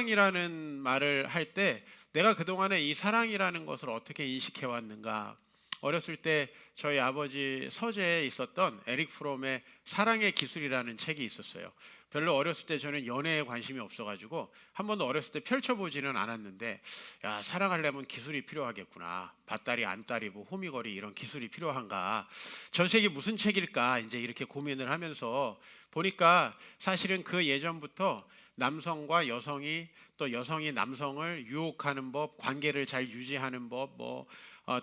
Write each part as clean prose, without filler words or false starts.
사랑이라는 말을 할 때 내가 그동안에 이 사랑이라는 것을 어떻게 인식해 왔는가. 어렸을 때 저희 아버지 서재에 있었던 에릭 프롬의 사랑의 기술이라는 책이 있었어요. 별로 어렸을 때 저는 연애에 관심이 없어가지고 한 번도 어렸을 때 펼쳐보지는 않았는데, 야, 사랑하려면 기술이 필요하겠구나. 밭다리, 안다리, 뭐 호미거리 이런 기술이 필요한가. 저 책이 무슨 책일까 이제 이렇게 고민을 하면서 보니까 사실은 그 예전부터 남성과 여성이, 또 여성이 남성을 유혹하는 법, 관계를 잘 유지하는 법,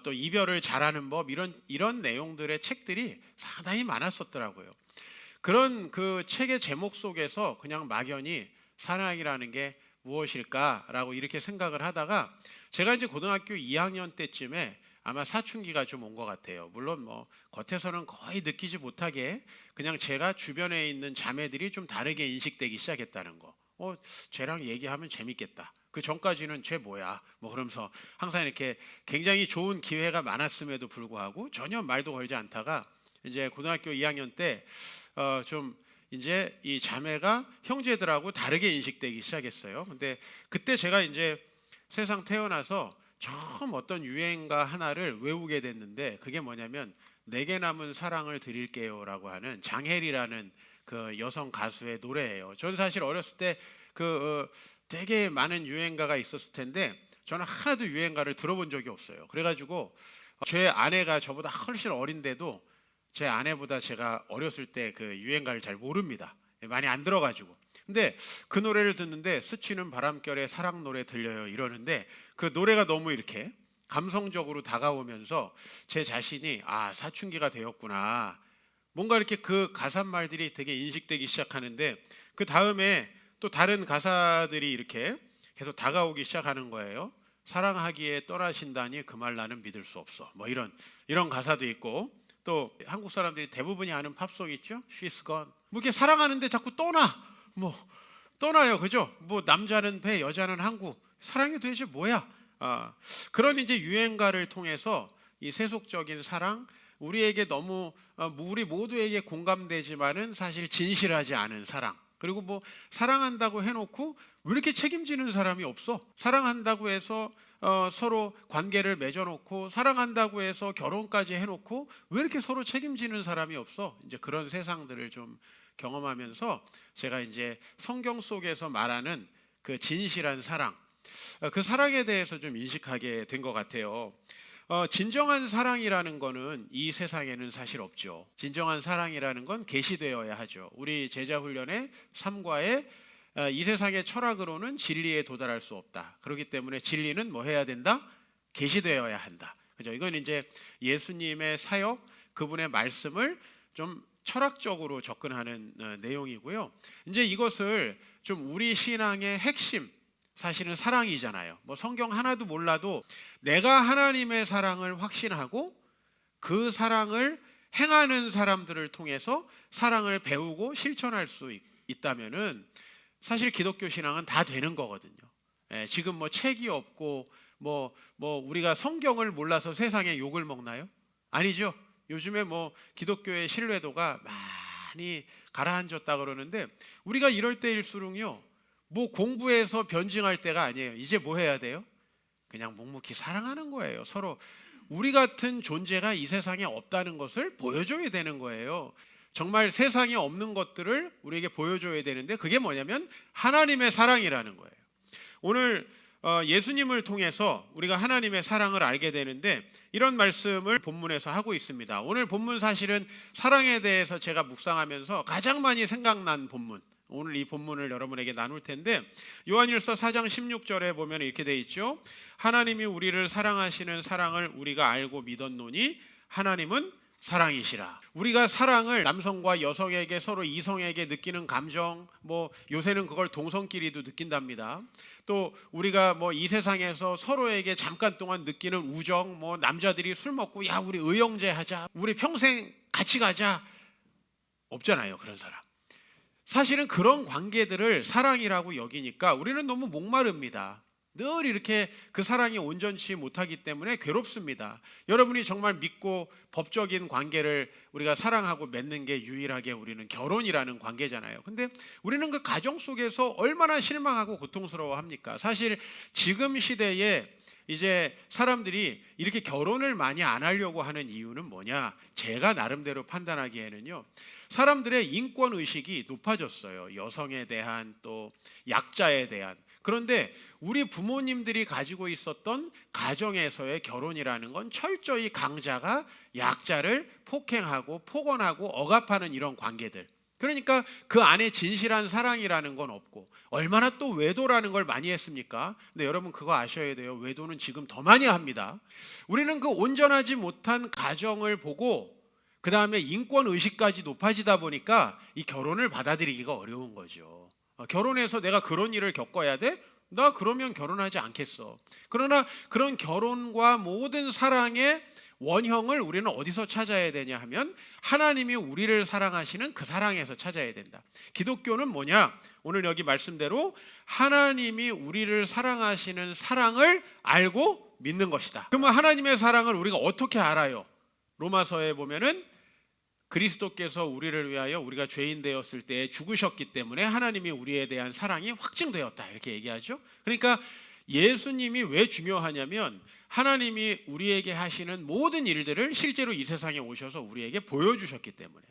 또 이별을 잘하는 법, 이런 내용들의 책들이 상당히 많았었더라고요. 그런 그 책의 제목 속에서 그냥 막연히 사랑이라는 게 무엇일까라고 이렇게 생각을 하다가, 제가 이제 고등학교 2학년 때쯤에 아마 사춘기가 좀 온 것 같아요. 물론 뭐 겉에서는 거의 느끼지 못하게 그냥 제가 주변에 있는 자매들이 좀 다르게 인식되기 시작했다는 거. 쟤랑 얘기하면 재밌겠다. 그 전까지는 쟤 뭐야 뭐 그러면서 항상 이렇게 굉장히 좋은 기회가 많았음에도 불구하고 전혀 말도 걸지 않다가, 이제 고등학교 2학년 때 좀 이제 이 자매가 형제들하고 다르게 인식되기 시작했어요. 근데 그때 제가 이제 세상 태어나서 처음 어떤 유행가 하나를 외우게 됐는데, 그게 뭐냐면 내게 남은 사랑을 드릴게요라고 하는 장혜리라는 그 여성 가수의 노래예요. 저는 사실 어렸을 때 되게 많은 유행가가 있었을 텐데 저는 하나도 유행가를 들어본 적이 없어요. 그래가지고 제 아내가 저보다 훨씬 어린데도 제 아내보다 제가 어렸을 때 그 유행가를 잘 모릅니다. 많이 안 들어가지고. 근데 그 노래를 듣는데 스치는 바람결에 사랑 노래 들려요 이러는데, 그 노래가 너무 이렇게 감성적으로 다가오면서 제 자신이 사춘기가 되었구나, 뭔가 이렇게 그 가사 말들이 되게 인식되기 시작하는데, 그 다음에 또 다른 가사들이 이렇게 계속 다가오기 시작하는 거예요. 사랑하기에 떠나신다니 그 말 나는 믿을 수 없어. 뭐 이런 가사도 있고, 또 한국 사람들이 대부분이 아는 팝송 있죠. She's gone. 뭐 이렇게 사랑하는데 자꾸 떠나요, 그죠? 뭐 남자는 배, 여자는 항구. 사랑이 도대체 뭐야? 그런 이제 유행가를 통해서 이 세속적인 사랑, 우리에게 너무 우리 모두에게 공감되지만은 사실 진실하지 않은 사랑. 그리고 뭐 사랑한다고 해놓고 왜 이렇게 책임지는 사람이 없어? 사랑한다고 해서 서로 관계를 맺어놓고, 사랑한다고 해서 결혼까지 해놓고 왜 이렇게 서로 책임지는 사람이 없어? 이제 그런 세상들을 좀 경험하면서 제가 이제 성경 속에서 말하는 그 진실한 사랑, 그 사랑에 대해서 좀 인식하게 된 것 같아요. 진정한 사랑이라는 거는 이 세상에는 사실 없죠. 진정한 사랑이라는 건 계시되어야 하죠. 우리 제자 훈련의 3과에 이 세상의 철학으로는 진리에 도달할 수 없다. 그렇기 때문에 진리는 뭐 해야 된다? 계시되어야 한다. 그죠? 이건 이제 예수님의 사역, 그분의 말씀을 좀 철학적으로 접근하는 내용이고요. 이제 이것을 좀 우리 신앙의 핵심, 사실은 사랑이잖아요. 뭐 성경 하나도 몰라도 내가 하나님의 사랑을 확신하고 그 사랑을 행하는 사람들을 통해서 사랑을 배우고 실천할 수 있다면은 사실 기독교 신앙은 다 되는 거거든요. 지금 뭐 책이 없고 뭐 우리가 성경을 몰라서 세상에 욕을 먹나요? 아니죠. 요즘에 뭐 기독교의 신뢰도가 많이 가라앉았다 그러는데, 우리가 이럴 때일수록요, 뭐 공부해서 변증할 때가 아니에요. 이제 뭐 해야 돼요? 그냥 묵묵히 사랑하는 거예요. 서로 우리 같은 존재가 이 세상에 없다는 것을 보여줘야 되는 거예요. 정말 세상에 없는 것들을 우리에게 보여줘야 되는데, 그게 뭐냐면 하나님의 사랑이라는 거예요. 오늘 예수님을 통해서 우리가 하나님의 사랑을 알게 되는데, 이런 말씀을 본문에서 하고 있습니다. 오늘 본문 사실은 사랑에 대해서 제가 묵상하면서 가장 많이 생각난 본문, 오늘 이 본문을 여러분에게 나눌 텐데, 요한일서 4장 16절에 보면 이렇게 돼 있죠. 하나님이 우리를 사랑하시는 사랑을 우리가 알고 믿었노니 하나님은 사랑이시라. 우리가 사랑을 남성과 여성에게, 서로 이성에게 느끼는 감정, 뭐 요새는 그걸 동성끼리도 느낀답니다. 또 우리가 뭐 이 세상에서 서로에게 잠깐 동안 느끼는 우정, 뭐 남자들이 술 먹고 야 우리 의형제 하자, 우리 평생 같이 가자, 없잖아요 그런 사람. 사실은 그런 관계들을 사랑이라고 여기니까 우리는 너무 목마릅니다. 늘 이렇게 그 사랑이 온전치 못하기 때문에 괴롭습니다. 여러분이 정말 믿고 법적인 관계를 우리가 사랑하고 맺는 게 유일하게 우리는 결혼이라는 관계잖아요. 근데 우리는 그 가정 속에서 얼마나 실망하고 고통스러워합니까? 사실 지금 시대에 이제 사람들이 이렇게 결혼을 많이 안 하려고 하는 이유는 뭐냐? 제가 나름대로 판단하기에는요, 사람들의 인권 의식이 높아졌어요. 여성에 대한, 또 약자에 대한. 그런데 우리 부모님들이 가지고 있었던 가정에서의 결혼이라는 건 철저히 강자가 약자를 폭행하고 폭언하고 억압하는 이런 관계들. 그러니까 그 안에 진실한 사랑이라는 건 없고, 얼마나 또 외도라는 걸 많이 했습니까? 근데 여러분 그거 아셔야 돼요. 외도는 지금 더 많이 합니다. 우리는 그 온전하지 못한 가정을 보고 그 다음에 인권 의식까지 높아지다 보니까 이 결혼을 받아들이기가 어려운 거죠. 결혼해서 내가 그런 일을 겪어야 돼? 나 그러면 결혼하지 않겠어. 그러나 그런 결혼과 모든 사랑의 원형을 우리는 어디서 찾아야 되냐 하면 하나님이 우리를 사랑하시는 그 사랑에서 찾아야 된다. 기독교는 뭐냐? 오늘 여기 말씀대로 하나님이 우리를 사랑하시는 사랑을 알고 믿는 것이다. 그러면 하나님의 사랑을 우리가 어떻게 알아요? 로마서에 보면은 그리스도께서 우리를 위하여 우리가 죄인 되었을 때 죽으셨기 때문에 하나님이 우리에 대한 사랑이 확증되었다, 이렇게 얘기하죠. 그러니까 예수님이 왜 중요하냐면 하나님이 우리에게 하시는 모든 일들을 실제로 이 세상에 오셔서 우리에게 보여주셨기 때문에.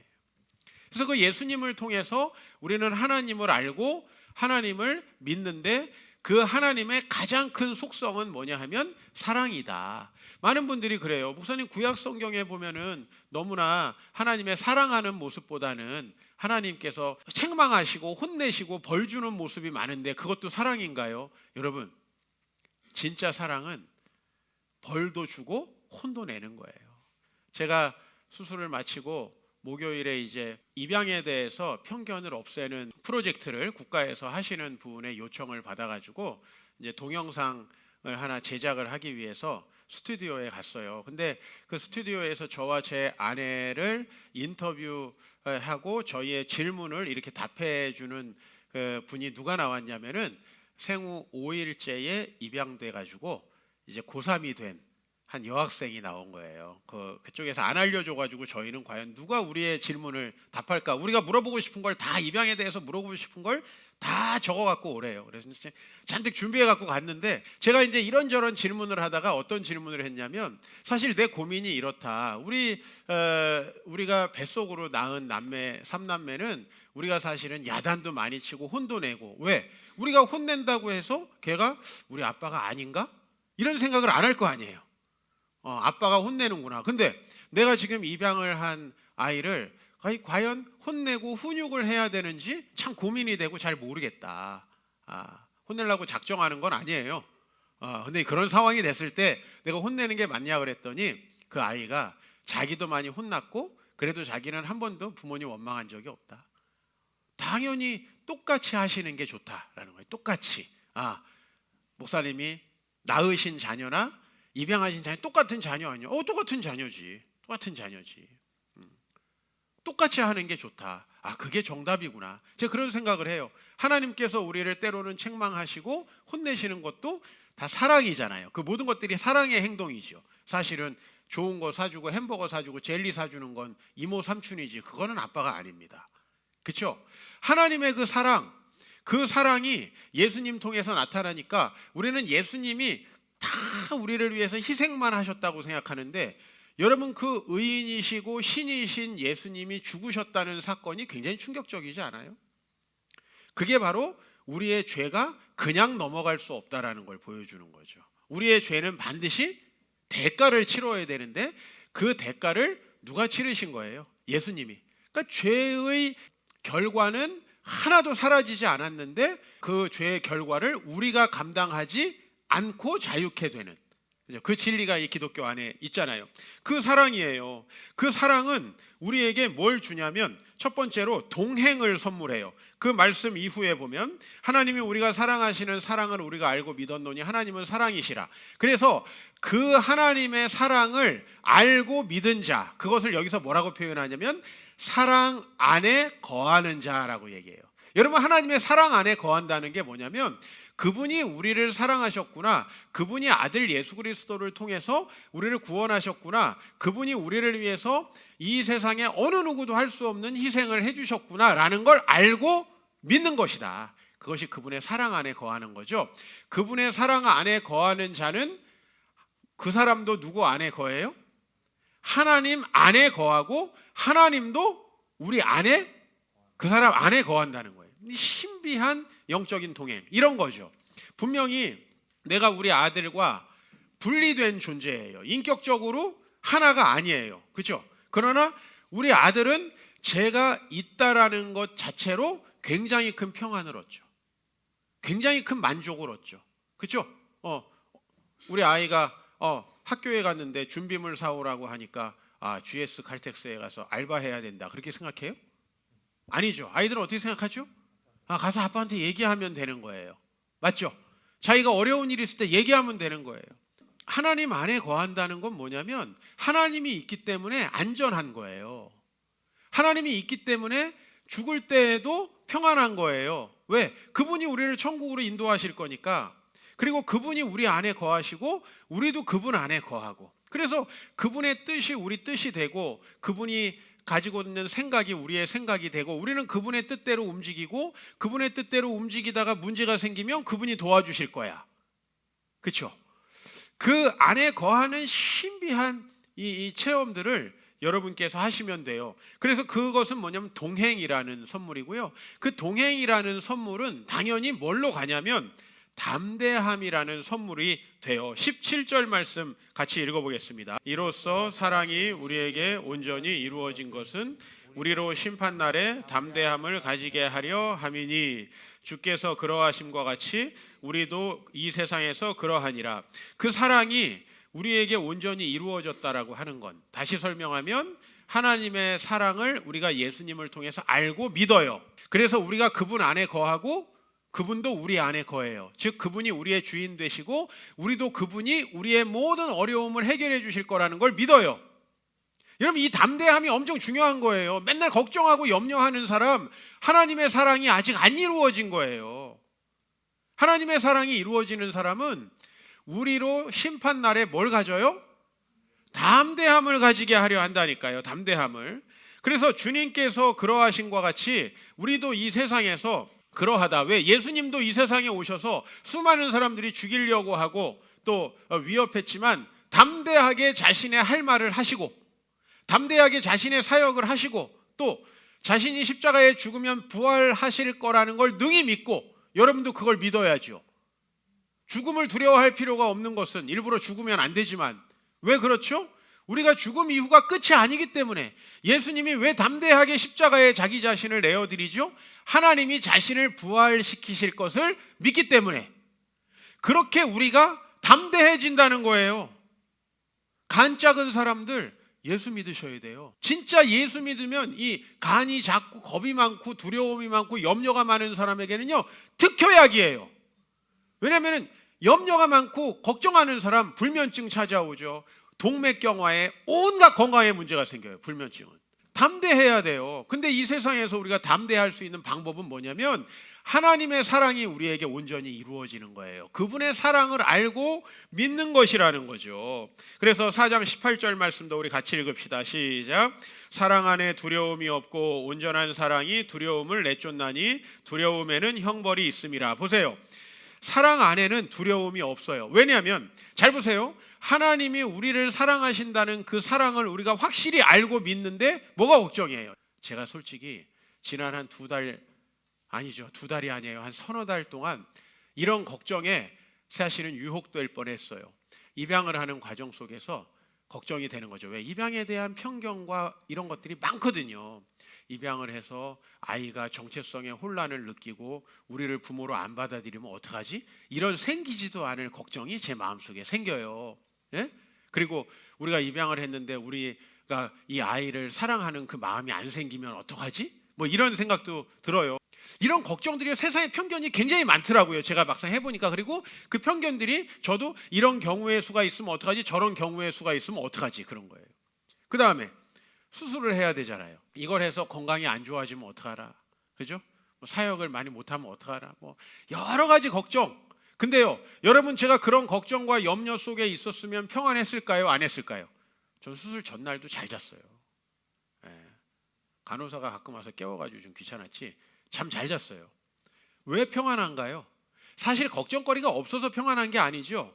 그래서 그 예수님을 통해서 우리는 하나님을 알고 하나님을 믿는데, 그 하나님의 가장 큰 속성은 뭐냐 하면 사랑이다. 많은 분들이 그래요. 목사님, 구약 성경에 보면은 너무나 하나님의 사랑하는 모습보다는 하나님께서 책망하시고 혼내시고 벌 주는 모습이 많은데 그것도 사랑인가요? 여러분, 진짜 사랑은 벌도 주고 혼도 내는 거예요. 제가 수술을 마치고 목요일에 이제 입양에 대해서 편견을 없애는 프로젝트를 국가에서 하시는 분의 요청을 받아가지고 이제 동영상을 하나 제작을 하기 위해서 스튜디오에 갔어요. 근데 그 스튜디오에서 저와 제 아내를 인터뷰하고 저희의 질문을 이렇게 답해주는 그 분이 누가 나왔냐면은 생후 5일째에 입양돼 가지고 이제 고3이 된 한 여학생이 나온 거예요. 그쪽에서 안 알려줘가지고 저희는 과연 누가 우리의 질문을 답할까? 우리가 물어보고 싶은 걸 다, 입양에 대해서 물어보고 싶은 걸 다 적어갖고 오래요. 그래서 잔뜩 준비해갖고 갔는데 제가 이제 이런저런 질문을 하다가 어떤 질문을 했냐면, 사실 내 고민이 이렇다. 우리가 뱃속으로 낳은 남매, 3남매는 우리가 사실은 야단도 많이 치고 혼도 내고, 왜? 우리가 혼낸다고 해서 걔가 우리 아빠가 아닌가? 이런 생각을 안 할 거 아니에요. 아빠가 혼내는구나. 근데 내가 지금 입양을 한 아이를 과연 혼내고 훈육을 해야 되는지 참 고민이 되고 잘 모르겠다. 혼내려고 작정하는 건 아니에요. 근데 그런 상황이 됐을 때 내가 혼내는 게 맞냐 그랬더니 그 아이가 자기도 많이 혼났고 그래도 자기는 한 번도 부모님 원망한 적이 없다. 당연히 똑같이 하시는 게 좋다라는 거예요. 똑같이. 목사님이 낳으신 자녀나 입양하신 자녀 똑같은 자녀 아니야? 똑같은 자녀지. 똑같은 자녀지. 똑같이 하는 게 좋다. 그게 정답이구나. 제가 그런 생각을 해요. 하나님께서 우리를 때로는 책망하시고 혼내시는 것도 다 사랑이잖아요. 그 모든 것들이 사랑의 행동이죠. 사실은 좋은 거 사주고 햄버거 사주고 젤리 사주는 건 이모 삼촌이지, 그거는 아빠가 아닙니다. 그렇죠? 하나님의 그 사랑이 예수님 통해서 나타나니까 우리는 예수님이 다 우리를 위해서 희생만 하셨다고 생각하는데, 여러분 그 의인이시고 신이신 예수님이 죽으셨다는 사건이 굉장히 충격적이지 않아요? 그게 바로 우리의 죄가 그냥 넘어갈 수 없다라는 걸 보여주는 거죠. 우리의 죄는 반드시 대가를 치러야 되는데 그 대가를 누가 치르신 거예요? 예수님이. 그러니까 죄의 결과는 하나도 사라지지 않았는데 그 죄의 결과를 우리가 감당하지 않고 자유케 되는, 그 진리가 이 기독교 안에 있잖아요. 그 사랑이에요. 그 사랑은 우리에게 뭘 주냐면 첫 번째로 동행을 선물해요. 그 말씀 이후에 보면 하나님이 우리가 사랑하시는 사랑을 우리가 알고 믿었노니 하나님은 사랑이시라. 그래서 그 하나님의 사랑을 알고 믿은 자, 그것을 여기서 뭐라고 표현하냐면 사랑 안에 거하는 자라고 얘기해요. 여러분, 하나님의 사랑 안에 거한다는 게 뭐냐면 그분이 우리를 사랑하셨구나. 그분이 아들 예수 그리스도를 통해서 우리를 구원하셨구나. 그분이 우리를 위해서 이 세상에 어느 누구도 할 수 없는 희생을 해주셨구나라는 걸 알고 믿는 것이다. 그것이 그분의 사랑 안에 거하는 거죠. 그분의 사랑 안에 거하는 자는 그 사람도 누구 안에 거해요? 하나님 안에 거하고 하나님도 우리 안에, 그 사람 안에 거한다는 거예요. 신비한 영적인 동행, 이런 거죠. 분명히 내가 우리 아들과 분리된 존재예요. 인격적으로 하나가 아니에요. 그렇죠? 그러나 우리 아들은 제가 있다라는 것 자체로 굉장히 큰 평안을 얻죠. 굉장히 큰 만족을 얻죠. 그렇죠? 우리 아이가 학교에 갔는데 준비물 사오라고 하니까 GS 칼텍스에 가서 알바해야 된다, 그렇게 생각해요? 아니죠. 아이들은 어떻게 생각하죠? 가서 아빠한테 얘기하면 되는 거예요. 맞죠? 자기가 어려운 일이 있을 때 얘기하면 되는 거예요. 하나님 안에 거한다는 건 뭐냐면 하나님이 있기 때문에 안전한 거예요. 하나님이 있기 때문에 죽을 때에도 평안한 거예요. 왜? 그분이 우리를 천국으로 인도하실 거니까. 그리고 그분이 우리 안에 거하시고 우리도 그분 안에 거하고, 그래서 그분의 뜻이 우리 뜻이 되고 그분이 가지고 있는 생각이 우리의 생각이 되고, 우리는 그분의 뜻대로 움직이고, 그분의 뜻대로 움직이다가 문제가 생기면 그분이 도와주실 거야. 그렇죠? 그 안에 거하는 신비한 이 체험들을 여러분께서 하시면 돼요. 그래서 그것은 뭐냐면 동행이라는 선물이고요. 그 동행이라는 선물은 당연히 뭘로 가냐면 담대함이라는 선물이 돼요. 17절 말씀 같이 읽어보겠습니다. 이로써 사랑이 우리에게 온전히 이루어진 것은 우리로 심판날에 담대함을 가지게 하려 함이니 주께서 그러하심과 같이 우리도 이 세상에서 그러하니라. 그 사랑이 우리에게 온전히 이루어졌다라고 하는 건, 다시 설명하면 하나님의 사랑을 우리가 예수님을 통해서 알고 믿어요. 그래서 우리가 그분 안에 거하고 그분도 우리 안에 거해요. 즉 그분이 우리의 주인 되시고 우리도 그분이 우리의 모든 어려움을 해결해 주실 거라는 걸 믿어요. 여러분, 이 담대함이 엄청 중요한 거예요. 맨날 걱정하고 염려하는 사람, 하나님의 사랑이 아직 안 이루어진 거예요. 하나님의 사랑이 이루어지는 사람은 우리로 심판날에 뭘 가져요? 담대함을 가지게 하려 한다니까요. 담대함을. 그래서 주님께서 그러하신 것 같이 우리도 이 세상에서 그러하다. 왜? 예수님도 이 세상에 오셔서 수많은 사람들이 죽이려고 하고 또 위협했지만 담대하게 자신의 할 말을 하시고, 담대하게 자신의 사역을 하시고, 또 자신이 십자가에 죽으면 부활하실 거라는 걸 능히 믿고, 여러분도 그걸 믿어야죠. 죽음을 두려워할 필요가 없는 것은, 일부러 죽으면 안 되지만, 왜 그렇죠? 우리가 죽음 이후가 끝이 아니기 때문에. 예수님이 왜 담대하게 십자가에 자기 자신을 내어드리죠? 하나님이 자신을 부활시키실 것을 믿기 때문에. 그렇게 우리가 담대해진다는 거예요. 간 작은 사람들 예수 믿으셔야 돼요. 진짜 예수 믿으면 이 간이 작고 겁이 많고 두려움이 많고 염려가 많은 사람에게는요, 특효약이에요. 왜냐하면 염려가 많고 걱정하는 사람 불면증 찾아오죠. 동맥경화에 온갖 건강에 문제가 생겨요. 불면증은. 담대해야 돼요. 근데 이 세상에서 우리가 담대할 수 있는 방법은 뭐냐면 하나님의 사랑이 우리에게 온전히 이루어지는 거예요. 그분의 사랑을 알고 믿는 것이라는 거죠. 그래서 4장 18절 말씀도 우리 같이 읽읍시다. 시작. 사랑 안에 두려움이 없고 온전한 사랑이 두려움을 내쫓나니 두려움에는 형벌이 있음이라. 보세요. 사랑 안에는 두려움이 없어요. 왜냐하면 잘 보세요. 하나님이 우리를 사랑하신다는 그 사랑을 우리가 확실히 알고 믿는데 뭐가 걱정이에요? 제가 솔직히 지난 한 2달, 아니죠, 2달이 아니에요, 한 서너 달 동안 이런 걱정에 사실은 유혹될 뻔했어요. 입양을 하는 과정 속에서 걱정이 되는 거죠. 왜? 입양에 대한 편견과 이런 것들이 많거든요. 입양을 해서 아이가 정체성의 혼란을 느끼고 우리를 부모로 안 받아들이면 어떡하지? 이런 생기지도 않을 걱정이 제 마음속에 생겨요. 예? 그리고 우리가 입양을 했는데 우리가 이 아이를 사랑하는 그 마음이 안 생기면 어떡하지? 뭐 이런 생각도 들어요. 이런 걱정들이, 세상에 편견이 굉장히 많더라고요. 제가 막상 해보니까. 그리고 그 편견들이 저도 이런 경우의 수가 있으면 어떡하지? 저런 경우의 수가 있으면 어떡하지? 그런 거예요. 그 다음에 수술을 해야 되잖아요. 이걸 해서 건강이 안 좋아지면 어떡하라? 그죠? 뭐 사역을 많이 못하면 어떡하라? 뭐 여러 가지 걱정. 근데요, 여러분 제가 그런 걱정과 염려 속에 있었으면 평안했을까요? 안 했을까요? 전 수술 전날도 잘 잤어요. 예. 간호사가 가끔 와서 깨워가지고 좀 귀찮았지 잠 잘 잤어요. 왜 평안한가요? 사실 걱정거리가 없어서 평안한 게 아니죠.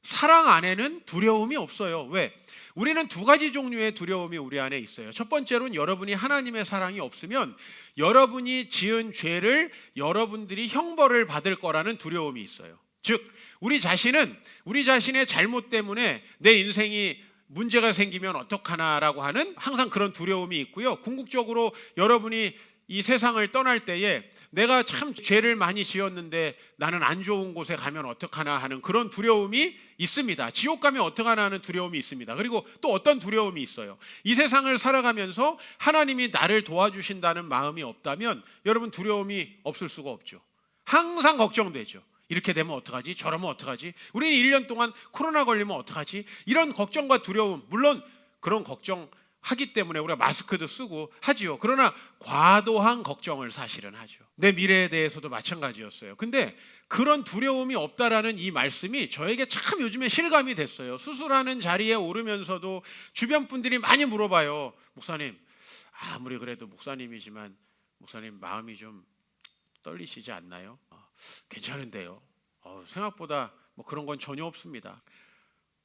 사랑 안에는 두려움이 없어요. 왜? 우리는 두 가지 종류의 두려움이 우리 안에 있어요. 첫 번째로는 여러분이 하나님의 사랑이 없으면 여러분이 지은 죄를 여러분들이 형벌을 받을 거라는 두려움이 있어요. 즉 우리 자신은 우리 자신의 잘못 때문에 내 인생이 문제가 생기면 어떡하나라고 하는 항상 그런 두려움이 있고요. 궁극적으로 여러분이 이 세상을 떠날 때에 내가 참 죄를 많이 지었는데 나는 안 좋은 곳에 가면 어떡하나 하는 그런 두려움이 있습니다. 지옥 가면 어떡하나 하는 두려움이 있습니다. 그리고 또 어떤 두려움이 있어요. 이 세상을 살아가면서 하나님이 나를 도와주신다는 마음이 없다면 여러분 두려움이 없을 수가 없죠. 항상 걱정되죠. 이렇게 되면 어떡하지? 저러면 어떡하지? 우리는 1년 동안 코로나 걸리면 어떡하지? 이런 걱정과 두려움, 물론 그런 걱정하기 때문에 우리가 마스크도 쓰고 하지요. 그러나 과도한 걱정을 사실은 하죠. 내 미래에 대해서도 마찬가지였어요. 근데 그런 두려움이 없다라는 이 말씀이 저에게 참 요즘에 실감이 됐어요. 수술하는 자리에 오르면서도 주변 분들이 많이 물어봐요. 목사님, 아무리 그래도 목사님이지만 목사님 마음이 좀 떨리시지 않나요? 괜찮은데요. 생각보다 뭐 그런 건 전혀 없습니다.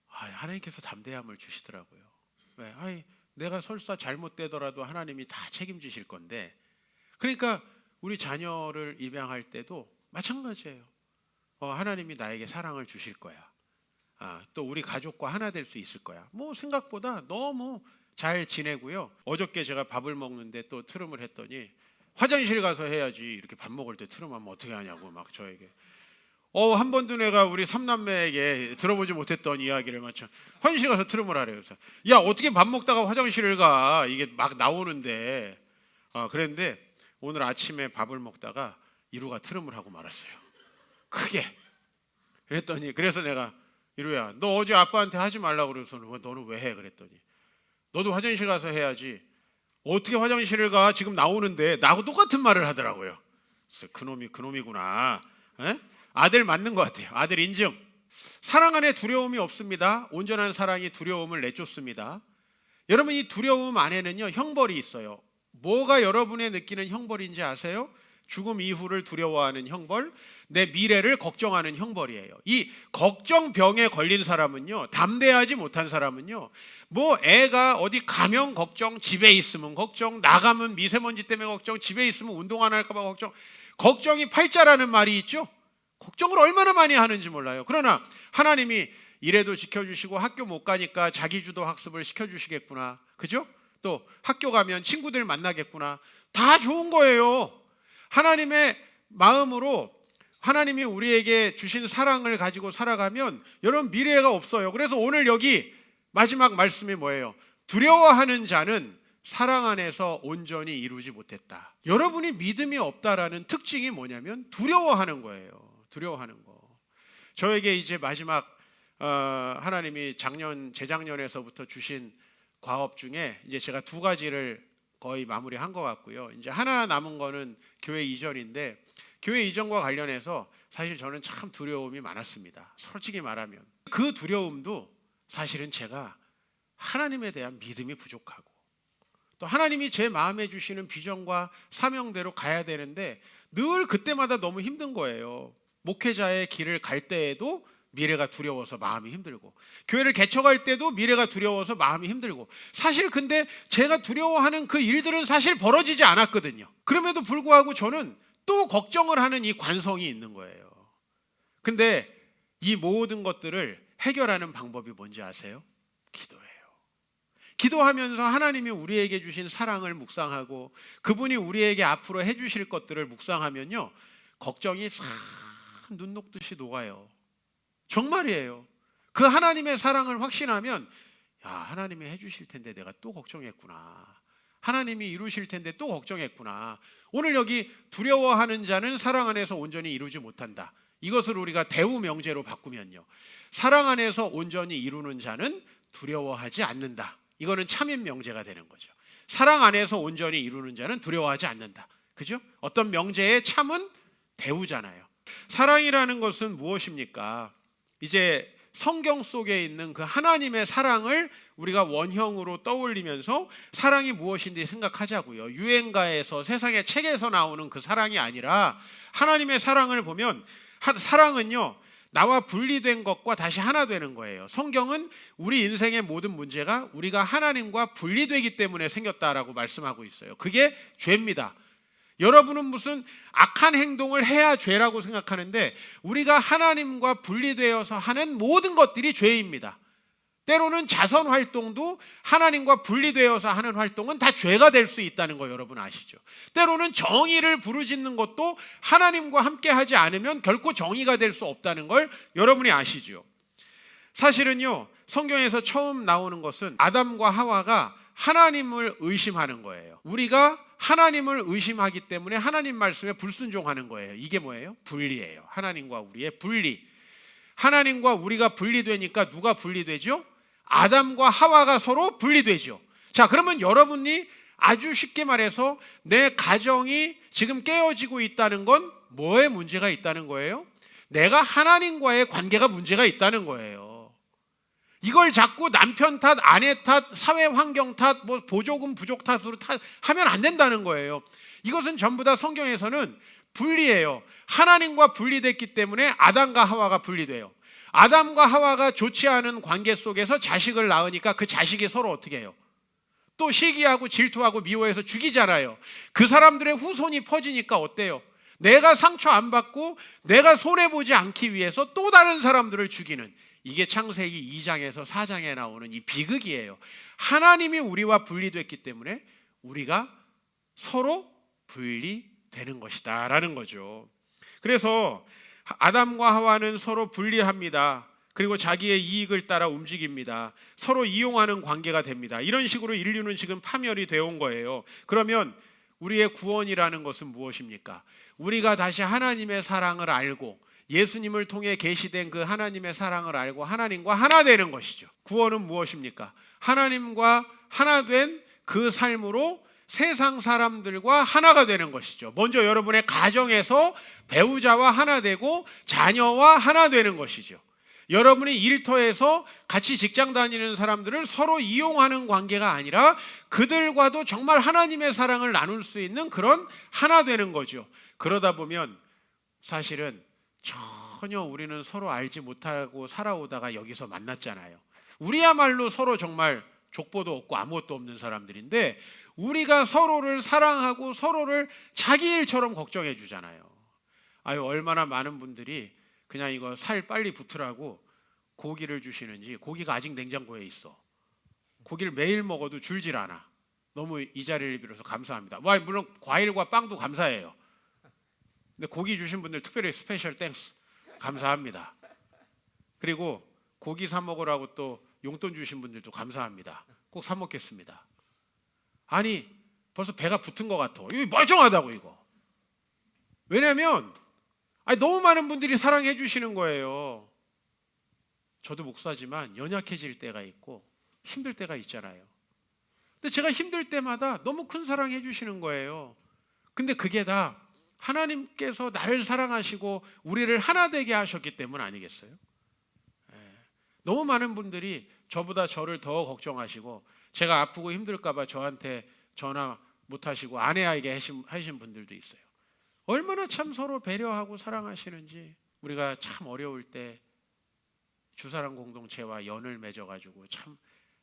하나님께서 담대함을 주시더라고요. 왜? 내가 설사 잘못되더라도 하나님이 다 책임지실 건데, 그러니까 우리 자녀를 입양할 때도 마찬가지예요. 하나님이 나에게 사랑을 주실 거야. 또 우리 가족과 하나 될 수 있을 거야. 뭐 생각보다 너무 잘 지내고요. 어저께 제가 밥을 먹는데 또 트름을 했더니 화장실 가서 해야지 이렇게 밥 먹을 때 트름하면 어떻게 하냐고 막 저에게. 한 번도 내가 우리 삼남매에게 들어보지 못했던 이야기를 마침 화장실 가서 트름을 하래요. 그래서 야 어떻게 밥 먹다가 화장실을 가? 이게 막 나오는데 그랬는데 오늘 아침에 밥을 먹다가 이루가 트름을 하고 말았어요. 크게. 그랬더니 그래서 내가 이루야 너 어제 아빠한테 하지 말라고 그래서 너는 왜 해? 그랬더니 너도 화장실 가서 해야지. 어떻게 화장실을 가? 지금 나오는데 나하고 똑같은 말을 하더라고요. 그래서 그놈이구나. 에? 아들 맞는 것 같아요. 아들 인증. 사랑 안에 두려움이 없습니다. 온전한 사랑이 두려움을 내쫓습니다. 여러분 이 두려움 안에는요 형벌이 있어요. 뭐가 여러분의 느끼는 형벌인지 아세요? 죽음 이후를 두려워하는 형벌, 내 미래를 걱정하는 형벌이에요. 이 걱정병에 걸린 사람은요, 담대하지 못한 사람은요, 뭐 애가 어디 가면 걱정, 집에 있으면 걱정, 나가면 미세먼지 때문에 걱정, 집에 있으면 운동 안 할까 봐 걱정. 걱정이 팔자라는 말이 있죠. 걱정을 얼마나 많이 하는지 몰라요. 그러나 하나님이 이래도 지켜주시고 학교 못 가니까 자기주도 학습을 시켜주시겠구나. 그죠? 또 학교 가면 친구들 만나겠구나. 다 좋은 거예요. 하나님의 마음으로 하나님이 우리에게 주신 사랑을 가지고 살아가면 여러분 미래가 없어요. 그래서 오늘 여기 마지막 말씀이 뭐예요? 두려워하는 자는 사랑 안에서 온전히 이루지 못했다. 여러분이 믿음이 없다라는 특징이 뭐냐면 두려워하는 거예요. 두려워하는 거. 저에게 이제 마지막 하나님이 재작년에서부터 주신 과업 중에 이제 제가 2가지를 거의 마무리한 것 같고요. 이제 하나 남은 거는 교회 이전인데 교회 이전과 관련해서 사실 저는 참 두려움이 많았습니다. 솔직히 말하면 그 두려움도 사실은 제가 하나님에 대한 믿음이 부족하고 또 하나님이 제 마음에 주시는 비전과 사명대로 가야 되는데 늘 그때마다 너무 힘든 거예요. 목회자의 길을 갈 때에도 미래가 두려워서 마음이 힘들고 교회를 개척할 때도 미래가 두려워서 마음이 힘들고 사실 근데 제가 두려워하는 그 일들은 사실 벌어지지 않았거든요. 그럼에도 불구하고 저는 또 걱정을 하는 이 관성이 있는 거예요. 근데 이 모든 것들을 해결하는 방법이 뭔지 아세요? 기도예요. 기도하면서 하나님이 우리에게 주신 사랑을 묵상하고 그분이 우리에게 앞으로 해주실 것들을 묵상하면요 걱정이 싹 눈 녹듯이 녹아요. 정말이에요. 그 하나님의 사랑을 확신하면 하나님이 해주실 텐데 내가 또 걱정했구나. 하나님이 이루실 텐데 또 걱정했구나. 오늘 여기 두려워하는 자는 사랑 안에서 온전히 이루지 못한다. 이것을 우리가 대우 명제로 바꾸면요. 사랑 안에서 온전히 이루는 자는 두려워하지 않는다. 이거는 참인 명제가 되는 거죠. 사랑 안에서 온전히 이루는 자는 두려워하지 않는다. 그죠? 어떤 명제의 참은 대우잖아요. 사랑이라는 것은 무엇입니까? 이제 성경 속에 있는 그 하나님의 사랑을 우리가 원형으로 떠올리면서 사랑이 무엇인지 생각하자고요. 유행가에서, 세상의 책에서 나오는 그 사랑이 아니라 하나님의 사랑을 보면, 사랑은요, 나와 분리된 것과 다시 하나 되는 거예요. 성경은 우리 인생의 모든 문제가 우리가 하나님과 분리되기 때문에 생겼다라고 말씀하고 있어요. 그게 죄입니다. 여러분은 무슨 악한 행동을 해야 죄라고 생각하는데, 우리가 하나님과 분리되어서 하는 모든 것들이 죄입니다. 때로는 자선 활동도 하나님과 분리되어서 하는 활동은 다 죄가 될 수 있다는 거 여러분 아시죠? 때로는 정의를 부르짖는 것도 하나님과 함께 하지 않으면 결코 정의가 될 수 없다는 걸 여러분이 아시죠? 사실은요, 성경에서 처음 나오는 것은 아담과 하와가 하나님을 의심하는 거예요. 우리가 하나님을 의심하기 때문에 하나님 말씀에 불순종하는 거예요. 이게 뭐예요? 분리예요. 하나님과 우리의 분리. 하나님과 우리가 분리되니까 누가 분리되죠? 아담과 하와가 서로 분리되죠. 자, 그러면 여러분이 아주 쉽게 말해서 내 가정이 지금 깨어지고 있다는 건 뭐에 문제가 있다는 거예요? 내가 하나님과의 관계가 문제가 있다는 거예요. 이걸 자꾸 남편 탓, 아내 탓, 사회 환경 탓, 뭐 보조금 부족 탓으로 하면 안 된다는 거예요. 이것은 전부 다 성경에서는 분리예요. 하나님과 분리됐기 때문에 아담과 하와가 분리돼요. 아담과 하와가 좋지 않은 관계 속에서 자식을 낳으니까 그 자식이 서로 어떻게 해요? 또 시기하고 질투하고 미워해서 죽이잖아요. 그 사람들의 후손이 퍼지니까 어때요? 내가 상처 안 받고 내가 손해보지 않기 위해서 또 다른 사람들을 죽이는, 이게 창세기 2장에서 4장에 나오는 이 비극이에요. 하나님이 우리와 분리됐기 때문에 우리가 서로 분리되는 것이다 라는 거죠. 그래서 아담과 하와는 서로 분리합니다. 그리고 자기의 이익을 따라 움직입니다. 서로 이용하는 관계가 됩니다. 이런 식으로 인류는 지금 파멸이 되어 온 거예요. 그러면 우리의 구원이라는 것은 무엇입니까? 우리가 다시 하나님의 사랑을 알고 예수님을 통해 계시된 그 하나님의 사랑을 알고 하나님과 하나 되는 것이죠. 구원은 무엇입니까? 하나님과 하나 된 그 삶으로 세상 사람들과 하나가 되는 것이죠. 먼저 여러분의 가정에서 배우자와 하나 되고 자녀와 하나 되는 것이죠. 여러분이 일터에서 같이 직장 다니는 사람들을 서로 이용하는 관계가 아니라 그들과도 정말 하나님의 사랑을 나눌 수 있는 그런 하나 되는 거죠. 그러다 보면 사실은 전혀 우리는 서로 알지 못하고 살아오다가 여기서 만났잖아요. 우리야말로 서로 정말 족보도 없고 아무것도 없는 사람들인데 우리가 서로를 사랑하고 서로를 자기 일처럼 걱정해 주잖아요. 아유, 얼마나 많은 분들이 그냥 이거 살 빨리 붙으라고 고기를 주시는지, 고기가 아직 냉장고에 있어. 고기를 매일 먹어도 줄질 않아. 너무 이 자리를 빌어서 감사합니다. 물론 과일과 빵도 감사해요. 근데 고기 주신 분들 특별히 스페셜 땡스 감사합니다. 그리고 고기 사 먹으라고 또 용돈 주신 분들도 감사합니다. 꼭 사 먹겠습니다. 아니, 벌써 배가 붙은 것 같아. 이거 멀쩡하다고 이거. 왜냐하면 너무 많은 분들이 사랑해 주시는 거예요. 저도 목사지만 연약해질 때가 있고 힘들 때가 있잖아요. 근데 제가 힘들 때마다 너무 큰 사랑해 주시는 거예요. 근데 그게 다 하나님께서 나를 사랑하시고 우리를 하나 되게 하셨기 때문 아니겠어요? 너무 많은 분들이 저보다 저를 더 걱정하시고 제가 아프고 힘들까 봐 저한테 전화 못 하시고 아내에게 하신 분들도 있어요. 얼마나 참 서로 배려하고 사랑하시는지. 우리가 참 어려울 때 주사랑 공동체와 연을 맺어가지고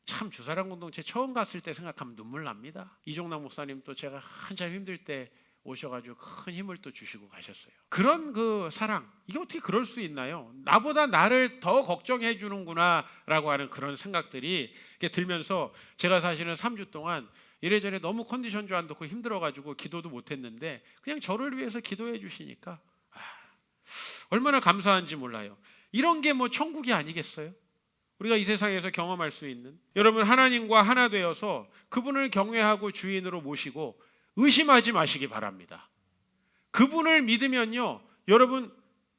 참 주사랑 공동체 처음 갔을 때 생각하면 눈물 납니다. 이종락 목사님 또 제가 한참 힘들 때 오셔가지고 큰 힘을 또 주시고 가셨어요. 그런 그 사랑, 이게 어떻게 그럴 수 있나요? 나보다 나를 더 걱정해 주는구나 라고 하는 그런 생각들이 들면서 제가 사실은 3주 동안 이래저래 너무 컨디션도 안 좋고 힘들어가지고 기도도 못했는데 그냥 저를 위해서 기도해 주시니까 얼마나 감사한지 몰라요. 이런 게 뭐 천국이 아니겠어요? 우리가 이 세상에서 경험할 수 있는. 여러분, 하나님과 하나 되어서 그분을 경외하고 주인으로 모시고 의심하지 마시기 바랍니다. 그분을 믿으면요, 여러분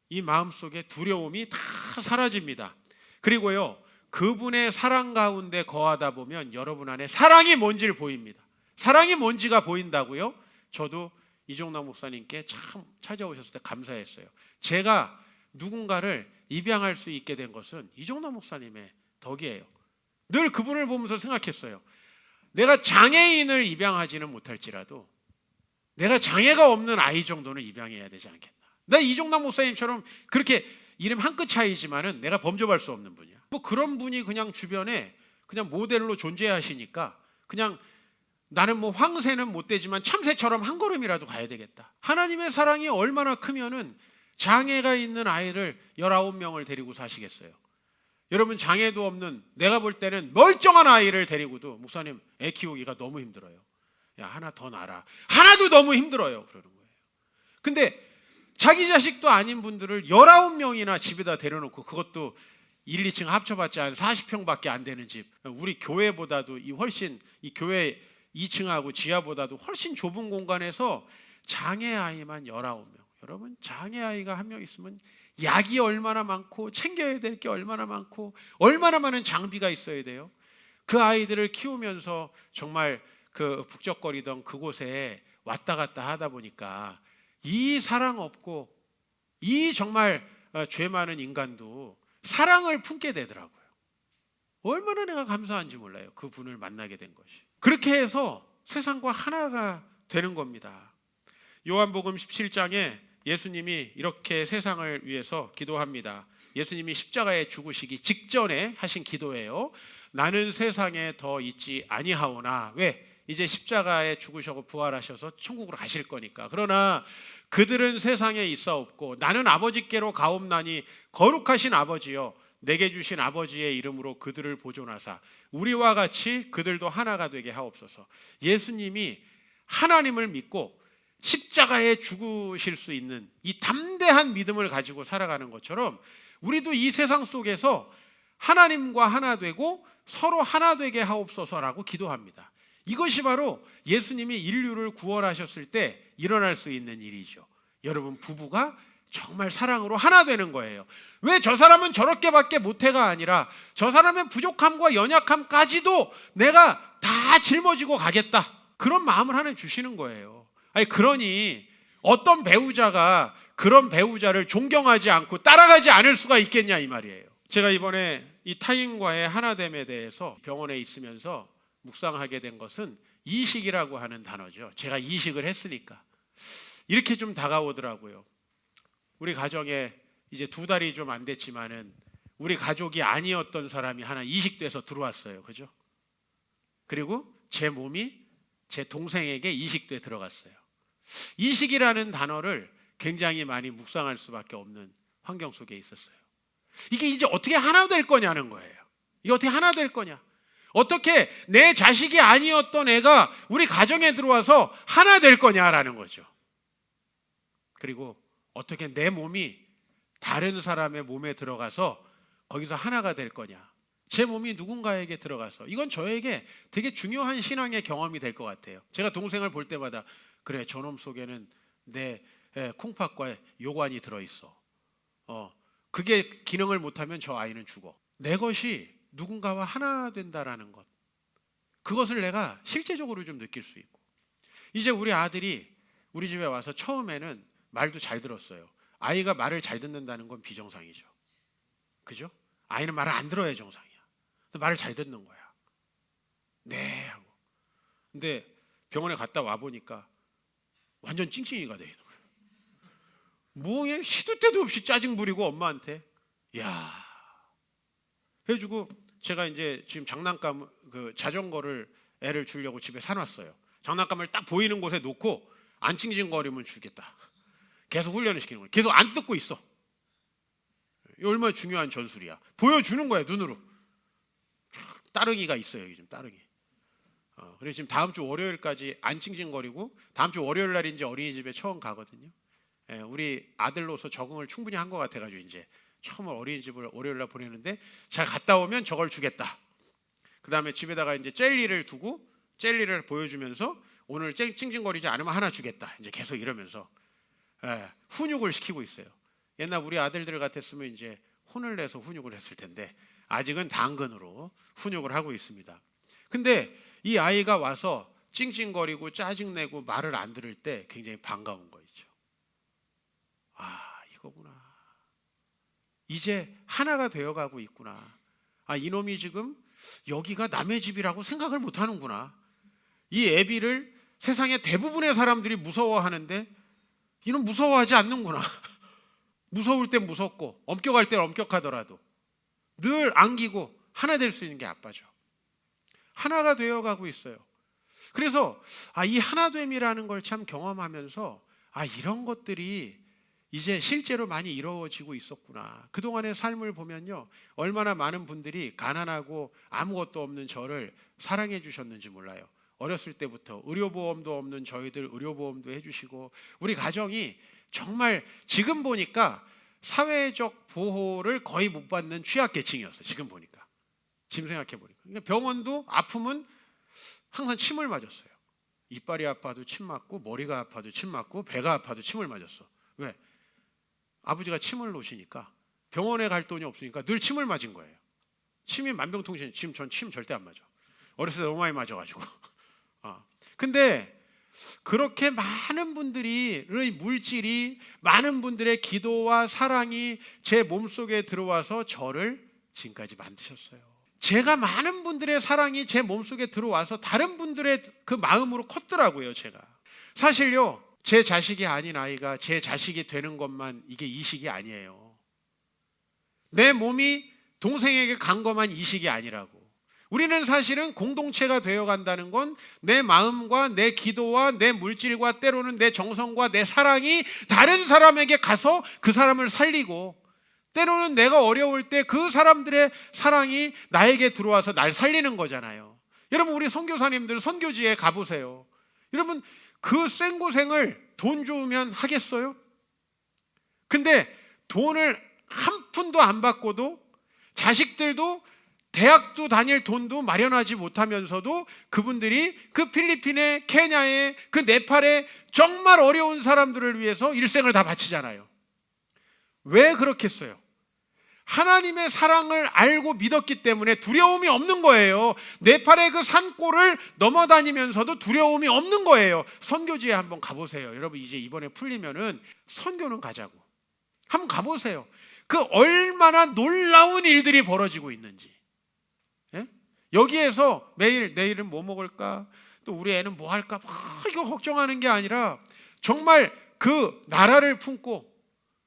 이 마음속에 두려움이 다 사라집니다. 그리고요, 그분의 사랑 가운데 거하다 보면 여러분 안에 사랑이 뭔지를 보입니다. 사랑이 뭔지가 보인다고요? 저도 이종락 목사님께 참 찾아오셨을 때 감사했어요. 제가 누군가를 입양할 수 있게 된 것은 이종남 목사님의 덕이에요. 늘 그분을 보면서 생각했어요. 내가 장애인을 입양하지는 못할지라도 내가 장애가 없는 아이 정도는 입양해야 되지 않겠나. 나 이종남 목사님처럼 그렇게 이름 한 끗 차이지만은 내가 범접할 수 없는 분이야. 뭐 그런 분이 그냥 주변에 그냥 모델로 존재하시니까 그냥 나는 뭐 황새는 못 되지만 참새처럼 한 걸음이라도 가야 되겠다. 하나님의 사랑이 얼마나 크면은 장애가 있는 아이를 19명을 데리고 사시겠어요. 여러분, 장애도 없는, 내가 볼 때는 멀쩡한 아이를 데리고도 목사님 애 키우기가 너무 힘들어요. 야, 하나 더 낳아라. 하나도 너무 힘들어요. 그러는 거예요. 근데 자기 자식도 아닌 분들을 19명이나 집에다 데려놓고, 그것도 1, 2층 합쳐봤자 한 40평밖에 안 되는 집, 우리 교회보다도 이 교회 2층하고 지하보다도 훨씬 좁은 공간에서 장애아이만 19명. 여러분, 장애아이가 한 명 있으면 약이 얼마나 많고 챙겨야 될 게 얼마나 많고 얼마나 많은 장비가 있어야 돼요. 그 아이들을 키우면서 정말 그 북적거리던 그곳에 왔다 갔다 하다 보니까 이 사랑 없고 이 정말 죄 많은 인간도 사랑을 품게 되더라고요. 얼마나 내가 감사한지 몰라요. 그분을 만나게 된 것이. 그렇게 해서 세상과 하나가 되는 겁니다. 요한복음 17장에 예수님이 이렇게 세상을 위해서 기도합니다. 예수님이 십자가에 죽으시기 직전에 하신 기도예요. 나는 세상에 더 있지 아니하오나. 왜? 이제 십자가에 죽으시고 부활하셔서 천국으로 가실 거니까. 그러나 그들은 세상에 있사옵고 나는 아버지께로 가옵나니 거룩하신 아버지여 내게 주신 아버지의 이름으로 그들을 보존하사 우리와 같이 그들도 하나가 되게 하옵소서. 예수님이 하나님을 믿고 십자가에 죽으실 수 있는 이 담대한 믿음을 가지고 살아가는 것처럼 우리도 이 세상 속에서 하나님과 하나 되고 서로 하나 되게 하옵소서라고 기도합니다. 이것이 바로 예수님이 인류를 구원하셨을 때 일어날 수 있는 일이죠. 여러분, 부부가 정말 사랑으로 하나 되는 거예요. 왜 저 사람은 저렇게밖에 못해가 아니라 저 사람의 부족함과 연약함까지도 내가 다 짊어지고 가겠다. 그런 마음을 하나님 주시는 거예요. 아니, 그러니 어떤 배우자가 그런 배우자를 존경하지 않고 따라가지 않을 수가 있겠냐 이 말이에요. 제가 이번에 이 타인과의 하나됨에 대해서 병원에 있으면서 묵상하게 된 것은 이식이라고 하는 단어죠. 제가 이식을 했으니까 이렇게 좀 다가오더라고요. 우리 가정에 이제 2달이 좀 안 됐지만은 우리 가족이 아니었던 사람이 하나 이식돼서 들어왔어요. 그죠? 그리고 제 몸이 제 동생에게 이식돼 들어갔어요. 이식이라는 단어를 굉장히 많이 묵상할 수밖에 없는 환경 속에 있었어요. 이게 이제 어떻게 하나 될 거냐는 거예요. 이게 어떻게 하나 될 거냐? 어떻게 내 자식이 아니었던 애가 우리 가정에 들어와서 하나 될 거냐라는 거죠. 그리고 어떻게 내 몸이 다른 사람의 몸에 들어가서 거기서 하나가 될 거냐. 제 몸이 누군가에게 들어가서, 이건 저에게 되게 중요한 신앙의 경험이 될 것 같아요. 제가 동생을 볼 때마다 그래, 저놈 속에는 내 콩팥과 요관이 들어있어. 그게 기능을 못하면 저 아이는 죽어. 내 것이 누군가와 하나 된다라는 것, 그것을 내가 실제적으로 좀 느낄 수 있고, 이제 우리 아들이 우리 집에 와서 처음에는 말도 잘 들었어요. 아이가 말을 잘 듣는다는 건 비정상이죠. 그죠? 아이는 말을 안 들어야 정상이야. 말을 잘 듣는 거야. 네 하고. 근데 병원에 갔다 와 보니까 완전 찡찡이가 돼 있는 거예요. 뭐 시도 때도 없이 짜증 부리고 엄마한테 야 해주고, 제가 이제 지금 장난감 그 자전거를 애를 주려고 집에 사놨어요. 장난감을 딱 보이는 곳에 놓고 안 찡찡거리면 주겠다. 계속 훈련을 시키는 거예요. 계속 안 뜯고 있어. 얼마나 중요한 전술이야. 보여주는 거야, 눈으로. 따릉이가 있어요, 여기 지금 따릉이. 그래서 지금 다음 주 월요일까지 안 찡찡거리고 다음 주 월요일 날인지 어린이집에 처음 가거든요. 우리 아들로서 적응을 충분히 한 것 같아가지고 이제 처음 어린이집을 월요일 날 보내는데, 잘 갔다 오면 저걸 주겠다. 그 다음에 집에다가 이제 젤리를 두고 젤리를 보여주면서 오늘 찡찡거리지 않으면 하나 주겠다. 이제 계속 이러면서 훈육을 시키고 있어요. 옛날 우리 아들들 같았으면 이제 혼을 내서 훈육을 했을 텐데 아직은 당근으로 훈육을 하고 있습니다. 근데 이 아이가 와서 찡찡거리고 짜증내고 말을 안 들을 때 굉장히 반가운 거 있죠. 거구나. 이제 하나가 되어가고 있구나. 이놈이 지금 여기가 남의 집이라고 생각을 못 하는구나. 이 애비를 세상의 대부분의 사람들이 무서워하는데 이놈 무서워하지 않는구나. 무서울 땐 무섭고 엄격할 땐 엄격하더라도 늘 안기고 하나 될 수 있는 게 아빠죠. 하나가 되어가고 있어요. 그래서 이 하나됨이라는 걸 참 경험하면서 이런 것들이 이제 실제로 많이 이루어지고 있었구나. 그동안의 삶을 보면요, 얼마나 많은 분들이 가난하고 아무것도 없는 저를 사랑해 주셨는지 몰라요. 어렸을 때부터 의료보험도 없는 저희들 의료보험도 해주시고, 우리 가정이 정말 지금 보니까 사회적 보호를 거의 못 받는 취약계층이었어요. 지금 보니까, 지금 생각해 보니까. 그러니까 병원도 아프면 항상 침을 맞았어요. 이빨이 아파도 침 맞고, 머리가 아파도 침 맞고, 배가 아파도 침을 맞았어. 왜? 아버지가 침을 놓으시니까 병원에 갈 돈이 없으니까 늘 침을 맞은 거예요. 침이 만병통치약. 지금 전 침 절대 안 맞아. 어렸을 때 너무 많이 맞아가지고. 근데 그렇게 많은 분들의 물질이, 많은 분들의 기도와 사랑이 제 몸속에 들어와서 저를 지금까지 만드셨어요. 제가 많은 분들의 사랑이 제 몸속에 들어와서 다른 분들의 그 마음으로 컸더라고요. 제가 사실요, 제 자식이 아닌 아이가 제 자식이 되는 것만 이게 이식이 아니에요. 내 몸이 동생에게 간 것만 이식이 아니라고. 우리는 사실은 공동체가 되어간다는 건 내 마음과 내 기도와 내 물질과 때로는 내 정성과 내 사랑이 다른 사람에게 가서 그 사람을 살리고, 때로는 내가 어려울 때 그 사람들의 사랑이 나에게 들어와서 날 살리는 거잖아요. 여러분, 우리 선교사님들 선교지에 가보세요. 여러분, 그 생고생을 돈 주면 하겠어요? 근데 돈을 한 푼도 안 받고도, 자식들도 대학도 다닐 돈도 마련하지 못하면서도 그분들이 그 필리핀에, 케냐에, 그 네팔에 정말 어려운 사람들을 위해서 일생을 다 바치잖아요. 왜 그렇겠어요? 하나님의 사랑을 알고 믿었기 때문에 두려움이 없는 거예요. 네팔의 그 산골을 넘어다니면서도 두려움이 없는 거예요. 선교지에 한번 가보세요. 여러분, 이제 이번에 풀리면은 선교는 가자고. 한번 가보세요. 그 얼마나 놀라운 일들이 벌어지고 있는지. 예? 여기에서 매일 내일은 뭐 먹을까? 또 우리 애는 뭐 할까? 이거 걱정하는 게 아니라 정말 그 나라를 품고,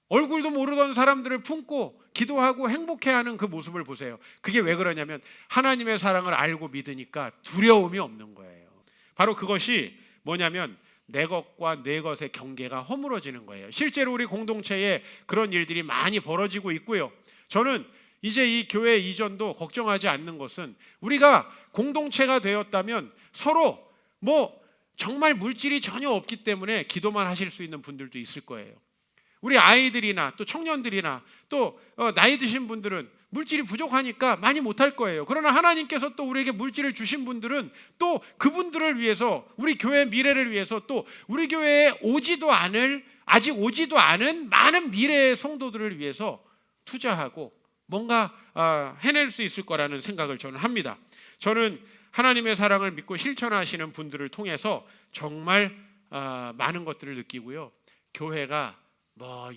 얼굴도 모르던 사람들을 품고 기도하고 행복해하는 그 모습을 보세요. 그게 왜 그러냐면 하나님의 사랑을 알고 믿으니까 두려움이 없는 거예요. 바로 그것이 뭐냐면 내 것과 내 것의 경계가 허물어지는 거예요. 실제로 우리 공동체에 그런 일들이 많이 벌어지고 있고요. 저는 이제 이 교회 이전도 걱정하지 않는 것은, 우리가 공동체가 되었다면 서로 정말 물질이 전혀 없기 때문에 기도만 하실 수 있는 분들도 있을 거예요. 우리 아이들이나 또 청년들이나 또 나이 드신 분들은 물질이 부족하니까 많이 못할 거예요. 그러나 하나님께서 또 우리에게 물질을 주신 분들은 또 그분들을 위해서, 우리 교회 미래를 위해서, 또 우리 교회에 아직 오지도 않은 많은 미래의 성도들을 위해서 투자하고 뭔가 해낼 수 있을 거라는 생각을 저는 합니다. 저는 하나님의 사랑을 믿고 실천하시는 분들을 통해서 정말 많은 것들을 느끼고요. 교회가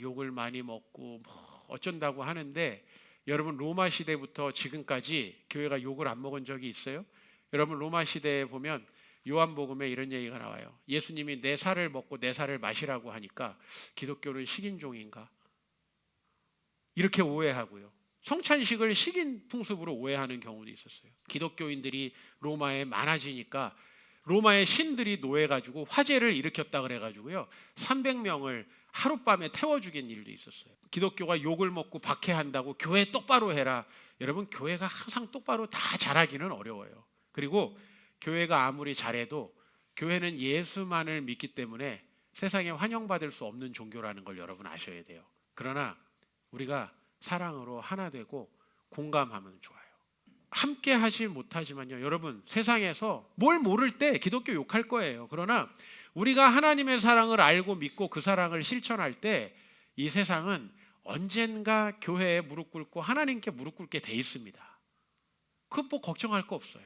욕을 많이 먹고 어쩐다고 하는데, 여러분, 로마 시대부터 지금까지 교회가 욕을 안 먹은 적이 있어요? 여러분, 로마 시대에 보면 요한복음에 이런 얘기가 나와요. 예수님이 내 살을 먹고 내 살을 마시라고 하니까 기독교는 식인종인가? 이렇게 오해하고요. 성찬식을 식인 풍습으로 오해하는 경우도 있었어요. 기독교인들이 로마에 많아지니까 로마의 신들이 노해가지고 화재를 일으켰다 그래가지고요, 300명을 하룻밤에 태워 죽인 일도 있었어요. 기독교가 욕을 먹고 박해한다고 교회 똑바로 해라. 여러분, 교회가 항상 똑바로 다 잘하기는 어려워요. 그리고 교회가 아무리 잘해도 교회는 예수만을 믿기 때문에 세상에 환영받을 수 없는 종교라는 걸 여러분 아셔야 돼요. 그러나 우리가 사랑으로 하나 되고 공감하면 좋아요. 함께 하지 못하지만요, 여러분, 세상에서 뭘 모를 때 기독교 욕할 거예요. 그러나 우리가 하나님의 사랑을 알고 믿고 그 사랑을 실천할 때 이 세상은 언젠가 교회에 무릎 꿇고 하나님께 무릎 꿇게 돼 있습니다. 그거 걱정할 거 없어요.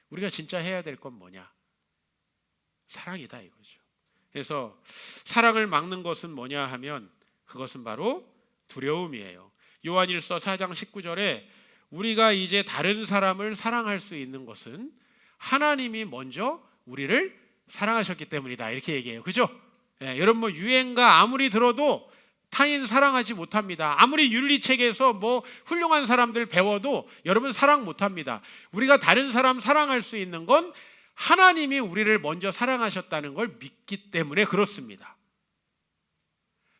우리가 진짜 해야 될 건 뭐냐? 사랑이다, 이거죠. 그래서 사랑을 막는 것은 뭐냐 하면 그것은 바로 두려움이에요. 요한일서 4장 19절에 우리가 이제 다른 사람을 사랑할 수 있는 것은 하나님이 먼저 우리를 사랑하셨기 때문이다, 이렇게 얘기해요. 그죠? 여러분 뭐 유행가 아무리 들어도 타인 사랑하지 못합니다. 아무리 윤리책에서 뭐 훌륭한 사람들 배워도 여러분 사랑 못합니다. 우리가 다른 사람 사랑할 수 있는 건 하나님이 우리를 먼저 사랑하셨다는 걸 믿기 때문에 그렇습니다.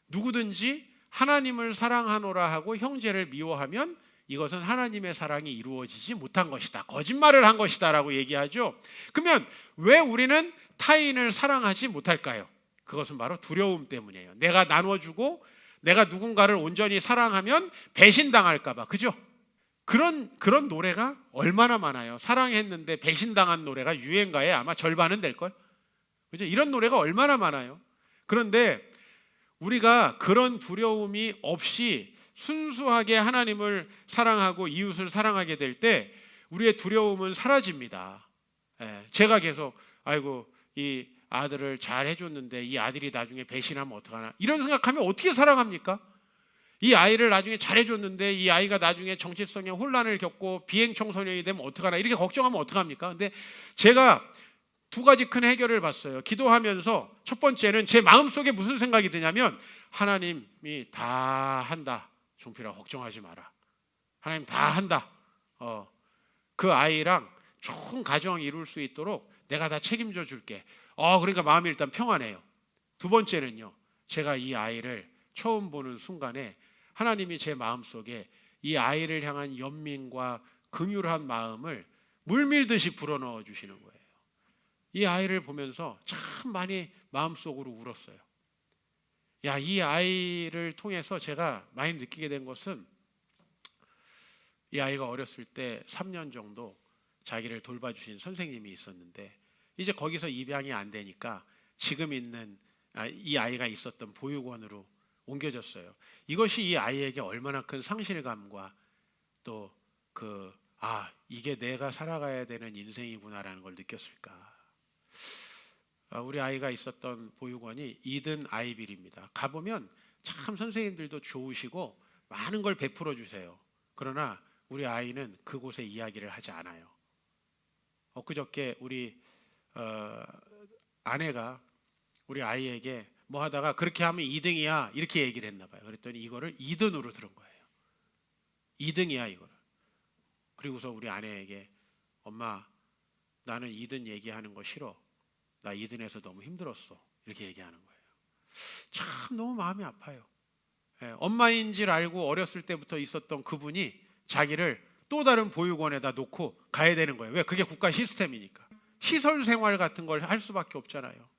누구든지 하나님을 사랑하노라 하고 형제를 미워하면 이것은 하나님의 사랑이 이루어지지 못한 것이다, 거짓말을 한 것이다 라고 얘기하죠. 그러면 왜 우리는 타인을 사랑하지 못할까요? 그것은 바로 두려움 때문이에요. 내가 나눠주고 내가 누군가를 온전히 사랑하면 배신당할까 봐. 그죠? 그런 노래가 얼마나 많아요. 사랑했는데 배신당한 노래가 유행가에 아마 절반은 될걸. 그죠? 이런 노래가 얼마나 많아요. 그런데 우리가 그런 두려움이 없이 순수하게 하나님을 사랑하고 이웃을 사랑하게 될 때 우리의 두려움은 사라집니다. 제가 계속 아이고 이 아들을 잘 해줬는데 이 아들이 나중에 배신하면 어떡하나, 이런 생각하면 어떻게 사랑합니까? 이 아이를 나중에 잘해줬는데 이 아이가 나중에 정체성의 혼란을 겪고 비행 청소년이 되면 어떡하나, 이렇게 걱정하면 어떡합니까? 근데 제가 두 가지 큰 해결을 봤어요. 기도하면서 첫 번째는 제 마음속에 무슨 생각이 드냐면 하나님이 다 한다, 종필아 걱정하지 마라, 하나님 다 한다. 그 아이랑 좋은 가정 이룰 수 있도록 내가 다 책임져 줄게. 그러니까 마음이 일단 평안해요. 두 번째는요, 제가 이 아이를 처음 보는 순간에 하나님이 제 마음속에 이 아이를 향한 연민과 긍휼한 마음을 물밀듯이 불어넣어 주시는 거예요. 이 아이를 보면서 참 많이 마음속으로 울었어요. 이 아이를 통해서 제가 많이 느끼게 된 것은, 이 아이가 어렸을 때 3년 정도 자기를 돌봐주신 선생님이 있었는데 이제 거기서 입양이 안 되니까 지금 있는 이 아이가 있었던 보육원으로 옮겨졌어요. 이것이 이 아이에게 얼마나 큰 상실감과 또 이게 내가 살아가야 되는 인생이구나라는 걸 느꼈을까. 우리 아이가 있었던 보육원이 이든 아이빌입니다. 가보면 참 선생님들도 좋으시고 많은 걸 베풀어 주세요. 그러나 우리 아이는 그곳에 이야기를 하지 않아요. 엊그저께 우리 아내가 우리 아이에게 뭐 하다가 그렇게 하면 2등이야 이렇게 얘기를 했나 봐요. 그랬더니 이거를 2등으로 들은 거예요. 2등이야 이거를. 그리고서 우리 아내에게 엄마 나는 2등 얘기하는 거 싫어. 나 2등에서 너무 힘들었어. 이렇게 얘기하는 거예요. 참 너무 마음이 아파요. 엄마인 줄 알고 어렸을 때부터 있었던 그분이 자기를 또 다른 보육원에다 놓고 가야 되는 거예요. 왜? 그게 국가 시스템이니까. 시설 생활 같은 걸 할 수밖에 없잖아요.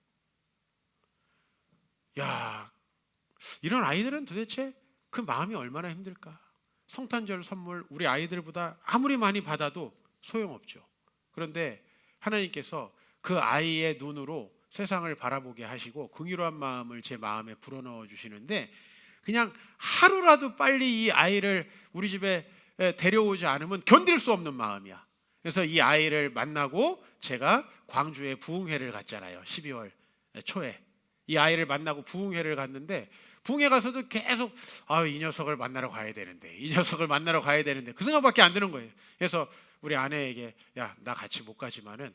이런 아이들은 도대체 그 마음이 얼마나 힘들까. 성탄절 선물 우리 아이들보다 아무리 많이 받아도 소용없죠. 그런데 하나님께서 그 아이의 눈으로 세상을 바라보게 하시고 긍휼한 마음을 제 마음에 불어넣어 주시는데, 그냥 하루라도 빨리 이 아이를 우리 집에 데려오지 않으면 견딜 수 없는 마음이야. 그래서 이 아이를 만나고 제가 광주에 부흥회를 갔잖아요. 12월 초에 이 아이를 만나고 부흥회를 갔는데, 부흥회 가서도 계속 이 녀석을 만나러 가야 되는데, 이 녀석을 만나러 가야 되는데 그 생각밖에 안 드는 거예요. 그래서 우리 아내에게 나 같이 못 가지만은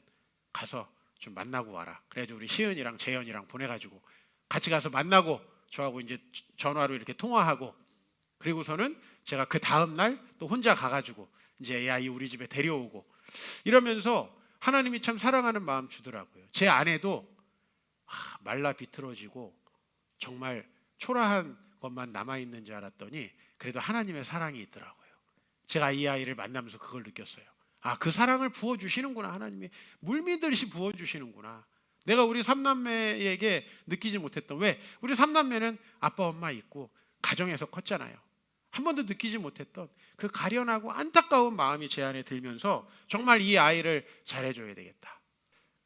가서 좀 만나고 와라. 그래가지고 우리 시은이랑 재현이랑 보내가지고 같이 가서 만나고 저하고 이제 전화로 이렇게 통화하고, 그리고서는 제가 그 다음 날 또 혼자 가가지고 이제 이 아이 우리 집에 데려오고, 이러면서 하나님이 참 사랑하는 마음 주더라고요. 제 아내도 말라 비틀어지고 정말 초라한 것만 남아있는 줄 알았더니 그래도 하나님의 사랑이 있더라고요. 제가 이 아이를 만나면서 그걸 느꼈어요. 그 사랑을 부어주시는구나. 하나님이 물밀듯이 부어주시는구나. 내가 우리 삼남매에게 느끼지 못했던, 왜? 우리 삼남매는 아빠 엄마 있고 가정에서 컸잖아요. 한 번도 느끼지 못했던 그 가련하고 안타까운 마음이 제 안에 들면서 정말 이 아이를 잘해줘야 되겠다.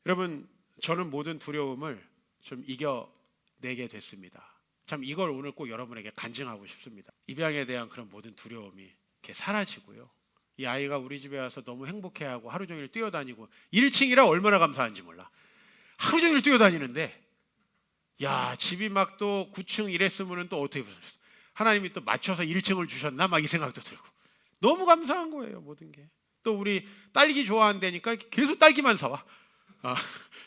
여러분, 저는 모든 두려움을 좀 이겨내게 됐습니다. 참 이걸 오늘 꼭 여러분에게 간증하고 싶습니다. 입양에 대한 그런 모든 두려움이 이렇게 사라지고요. 이 아이가 우리 집에 와서 너무 행복해하고 하루 종일 뛰어다니고, 1층이라 얼마나 감사한지 몰라. 하루 종일 뛰어다니는데 집이 막 또 9층 이랬으면 또 어떻게 보셨어요? 하나님이 또 맞춰서 1층을 주셨나 막 이 생각도 들고 너무 감사한 거예요. 모든 게. 또 우리 딸기 좋아한다니까 계속 딸기만 사와.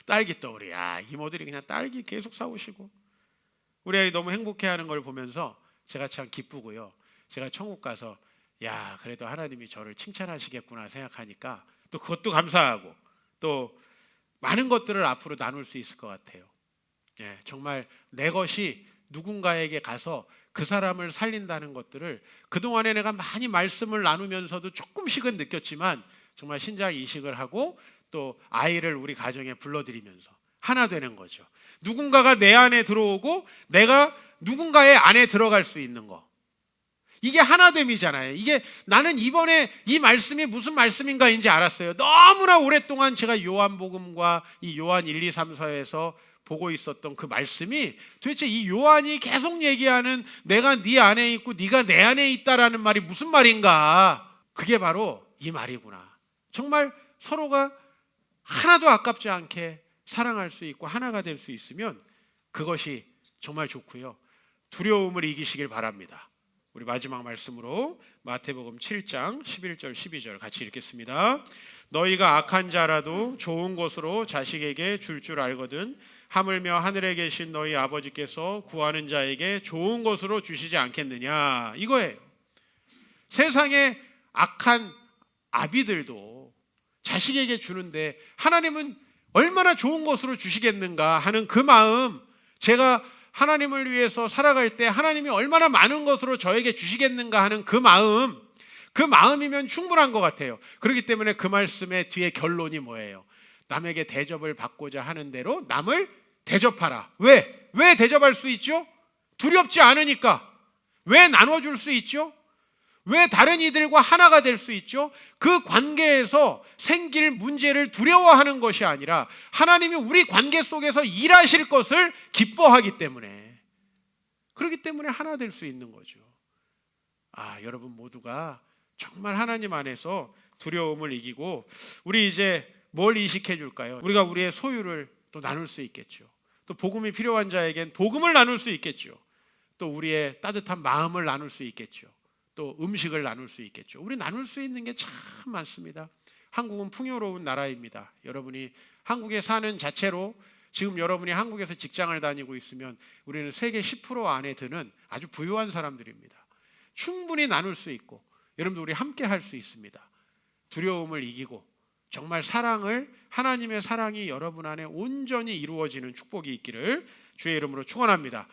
딸기 또 우리 이모들이 그냥 딸기 계속 사오시고 우리 아이 너무 행복해하는 걸 보면서 제가 참 기쁘고요. 제가 천국 가서 야 그래도 하나님이 저를 칭찬하시겠구나 생각하니까 또 그것도 감사하고 또 많은 것들을 앞으로 나눌 수 있을 것 같아요. 예, 정말 내 것이 누군가에게 가서 그 사람을 살린다는 것들을 그동안에 내가 많이 말씀을 나누면서도 조금씩은 느꼈지만 정말 신장 이식을 하고 또 아이를 우리 가정에 불러들이면서 하나 되는 거죠. 누군가가 내 안에 들어오고 내가 누군가의 안에 들어갈 수 있는 거. 이게 하나됨이잖아요. 이게 나는 이번에 이 말씀이 무슨 말씀인가 인지 알았어요. 너무나 오랫동안 제가 요한복음과 이 요한 1, 2, 3서에서 보고 있었던 그 말씀이 도대체 이 요한이 계속 얘기하는 내가 네 안에 있고 네가 내 안에 있다라는 말이 무슨 말인가? 그게 바로 이 말이구나. 정말 서로가 하나도 아깝지 않게 사랑할 수 있고 하나가 될 수 있으면 그것이 정말 좋고요. 두려움을 이기시길 바랍니다. 우리 마지막 말씀으로 마태복음 7장 11절 12절 같이 읽겠습니다. 너희가 악한 자라도 좋은 것으로 자식에게 줄 알거든 하물며 하늘에 계신 너희 아버지께서 구하는 자에게 좋은 것으로 주시지 않겠느냐 이거예요. 세상에 악한 아비들도 자식에게 주는데 하나님은 얼마나 좋은 것으로 주시겠는가 하는 그 마음, 제가 하나님을 위해서 살아갈 때 하나님이 얼마나 많은 것으로 저에게 주시겠는가 하는 그 마음이면 충분한 것 같아요. 그렇기 때문에 그 말씀의 뒤에 결론이 뭐예요? 남에게 대접을 받고자 하는 대로 남을 대접하라. 왜 대접할 수 있죠? 두렵지 않으니까. 왜 나눠줄 수 있죠? 왜 다른 이들과 하나가 될 수 있죠? 그 관계에서 생길 문제를 두려워하는 것이 아니라 하나님이 우리 관계 속에서 일하실 것을 기뻐하기 때문에, 그렇기 때문에 하나 될 수 있는 거죠. 여러분 모두가 정말 하나님 안에서 두려움을 이기고 우리 이제 뭘 이식해 줄까요? 우리가 우리의 소유를 또 나눌 수 있겠죠. 또 복음이 필요한 자에겐 복음을 나눌 수 있겠죠. 또 우리의 따뜻한 마음을 나눌 수 있겠죠. 또 음식을 나눌 수 있겠죠. 우리 나눌 수 있는 게 참 많습니다. 한국은 풍요로운 나라입니다. 여러분이 한국에 사는 자체로 지금 여러분이 한국에서 직장을 다니고 있으면 우리는 세계 10% 안에 드는 아주 부유한 사람들입니다. 충분히 나눌 수 있고 여러분들 우리 함께 할 수 있습니다. 두려움을 이기고 정말 하나님의 사랑이 여러분 안에 온전히 이루어지는 축복이 있기를 주의 이름으로 축원합니다.